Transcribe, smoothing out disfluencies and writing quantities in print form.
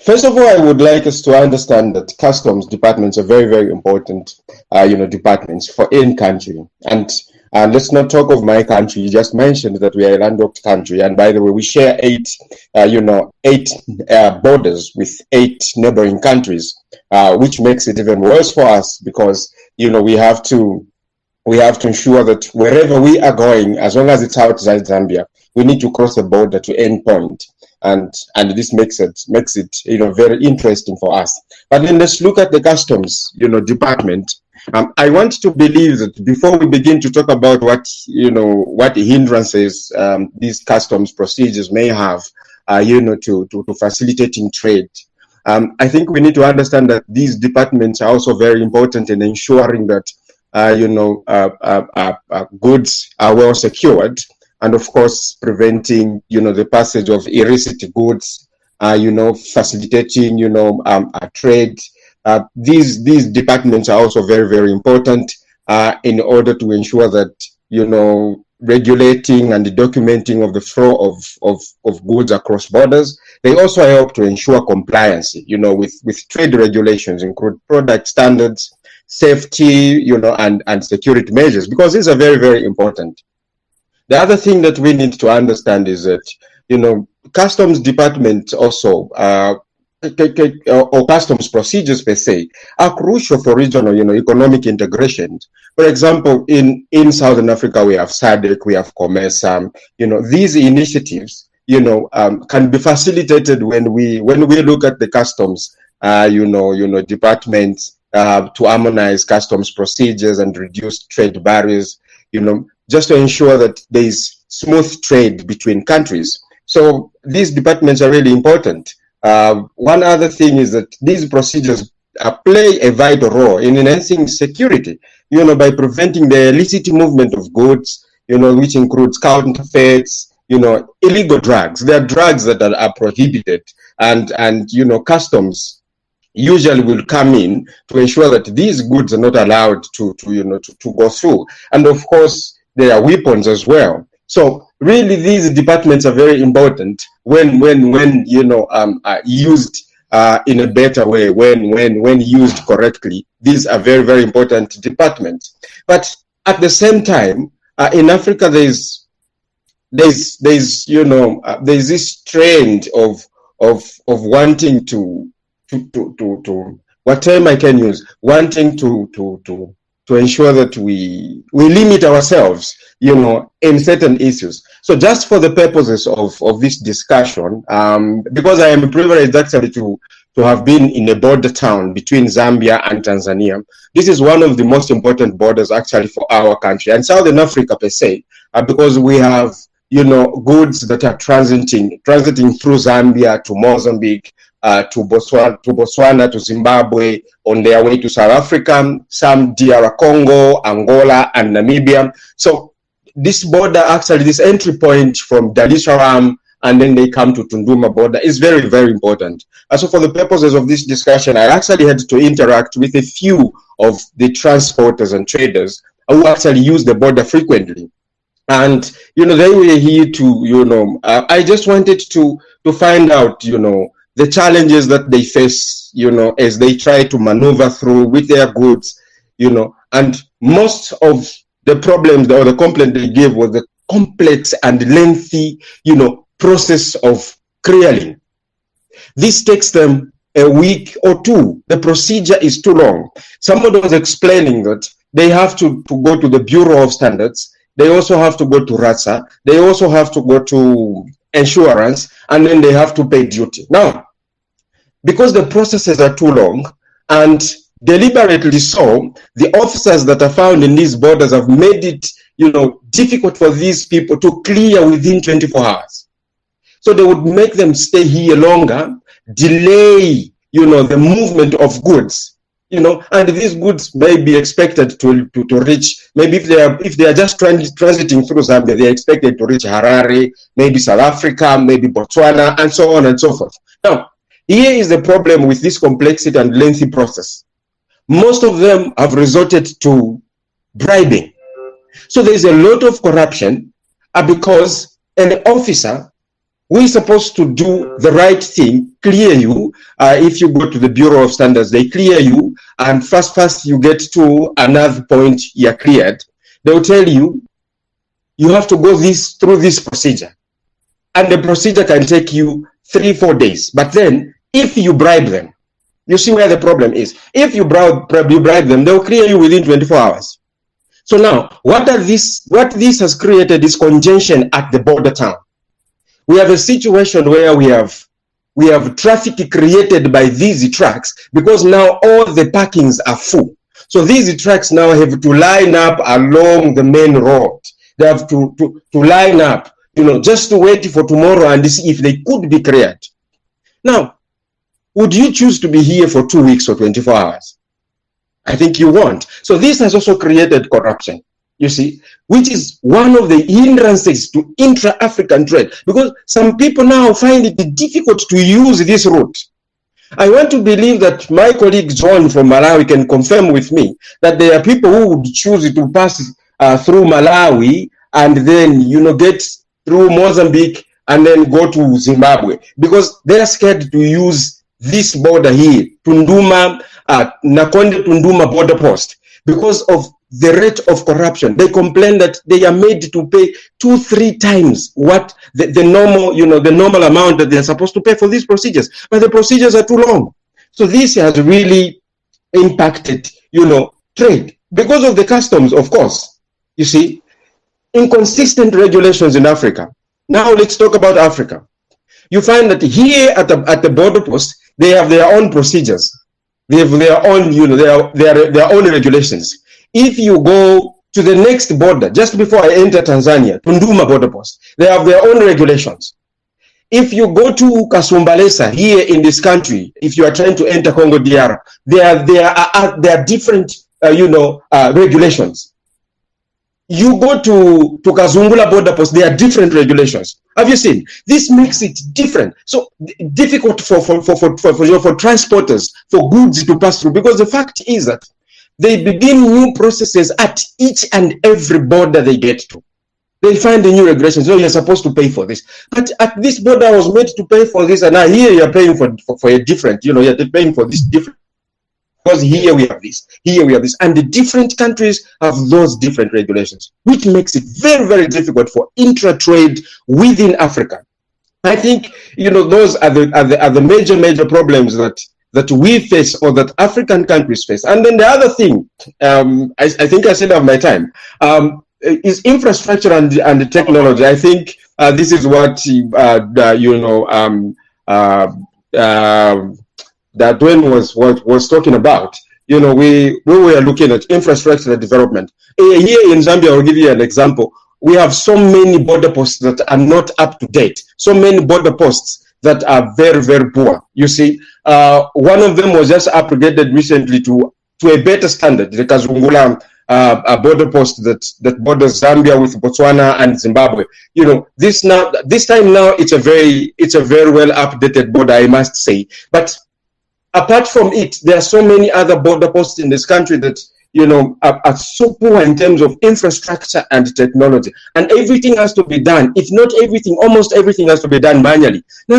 First of all, I would like us to understand that customs departments are very, very important, departments for any country. And let's not talk of my country. You just mentioned that we are a landlocked country, and by the way, we share eight borders with eight neighboring countries, which makes it even worse for us because we have to ensure that wherever we are going, as long as it's outside Zambia, we need to cross the border to any point, and this makes it very interesting for us. But then let's look at the customs department. I want to believe that before we begin to talk about what hindrances these customs procedures may have, to facilitating trade. I think we need to understand that these departments are also very important in ensuring that goods are well secured, and of course preventing the passage of illicit goods, facilitating trade. These departments are also very, very important in order to ensure that regulating and the documenting of the flow of goods across borders. They also help to ensure compliance with trade regulations, include product standards, safety, and security measures, because these are very, very important. The other thing that we need to understand is that, customs department also, or customs procedures per se, are crucial for regional, economic integration. For example, in Southern Africa, we have SADC, we have COMESA. These initiatives, can be facilitated when we look at the customs, departments, to harmonize customs procedures and reduce trade barriers, just to ensure that there is smooth trade between countries. So these departments are really important. One other thing is that these procedures play a vital role in enhancing security, by preventing the illicit movement of goods, which includes counterfeits, illegal drugs. There are drugs that are prohibited, and customs usually will come in to ensure that these goods are not allowed to go through. And of course, there are weapons as well. So really, these departments are very important when used in a better way, when used correctly. These are very, very important departments. But at the same time, in Africa, there's this trend of wanting to what term I can use, wanting to ensure that we limit ourselves, in certain issues. So just for the purposes of this discussion, because I am privileged actually to have been in a border town between Zambia and Tanzania. This is one of the most important borders actually for our country and Southern Africa per se, because we have goods that are transiting through Zambia to Mozambique, to Botswana, to Zimbabwe, on their way to South Africa, some DR Congo, Angola, and Namibia. So this border, actually, this entry point from Dar es Salaam, and then they come to Tunduma border, is very, very important. And so for the purposes of this discussion, I actually had to interact with a few of the transporters and traders who actually use the border frequently. And, they were here to, I just wanted to find out, the challenges that they face, as they try to maneuver through with their goods, and most of the problems or the complaint they gave was the complex and lengthy, process of clearing. This takes them a week or two. The procedure is too long. Somebody was explaining that they have to go to the Bureau of Standards. They also have to go to RATSA. They also have to go to insurance, and then they have to pay duty. Now, because the processes are too long, and deliberately so, the officers that are found in these borders have made it, difficult for these people to clear within 24 hours. So they would make them stay here longer, delay, the movement of goods, and these goods may be expected to reach, maybe if they are just transiting through Zambia, they are expected to reach Harare, maybe South Africa, maybe Botswana, and so on and so forth. Now, here is the problem with this complexity and lengthy process. Most of them have resorted to bribing. So there is a lot of corruption because an officer We're supposed to do the right thing, clear you. If you go to the Bureau of Standards, they clear you, and first you get to another point, you're cleared. They'll tell you, you have to go through this procedure. And the procedure can take you 3-4 days. But then, if you bribe them, you see where the problem is. If you bribe them, they'll clear you within 24 hours. So now, what this has created is congestion at the border town. We have a situation where we have traffic created by these trucks because now all the parkings are full. So these trucks now have to line up along the main road. They have to line up, just to wait for tomorrow and see if they could be cleared. Now, would you choose to be here for 2 weeks or 24 hours? I think you won't. So this has also created corruption, you see, which is one of the hindrances to intra-African trade, because some people now find it difficult to use this route. I want to believe that my colleague John from Malawi can confirm with me that there are people who would choose to pass through Malawi and then, get through Mozambique and then go to Zimbabwe, because they're scared to use this border here, Nakonde Tunduma border post, because of the rate of corruption. They complain that they are made to pay 2-3 times what the normal, the normal amount that they're supposed to pay for these procedures, but the procedures are too long. So this has really impacted, trade because of the customs, of course. You see, inconsistent regulations in Africa. Now let's talk about Africa. You find that here at the border post, they have their own procedures. They have their own, their own regulations. If you go to the next border, just before I enter Tanzania, Tunduma border post, they have their own regulations. If you go to Kasumbalesa here in this country, if you are trying to enter Congo DR, there are different, regulations. You go to Kazungula border post, there are different regulations. Have you seen? This makes it different. So difficult for transporters, for goods to pass through, because the fact is that they begin new processes at each and every border they get to. They find the new regulations. You're supposed to pay for this. But at this border, I was made to pay for this, and now here you're paying for a different, you're paying for this different. Because here we have this, and the different countries have those different regulations, which makes it very, very difficult for intra-trade within Africa. I think, those are the major problems that we face, or that African countries face. And then the other thing, I think I said of my time, is infrastructure and the technology. I think this is what that Dwayne was talking about. We were looking at infrastructure development. Here in Zambia, I'll give you an example. We have so many border posts that are not up to date. So many border posts that are very, very poor. You see, one of them was just upgraded recently to a better standard, the Kazungula border post that borders Zambia with Botswana and Zimbabwe. This time now it's a very well updated border, I must say. But apart from it, there are so many other border posts in this country that are so poor in terms of infrastructure and technology, and everything has to be done. If not everything, almost everything has to be done manually. Now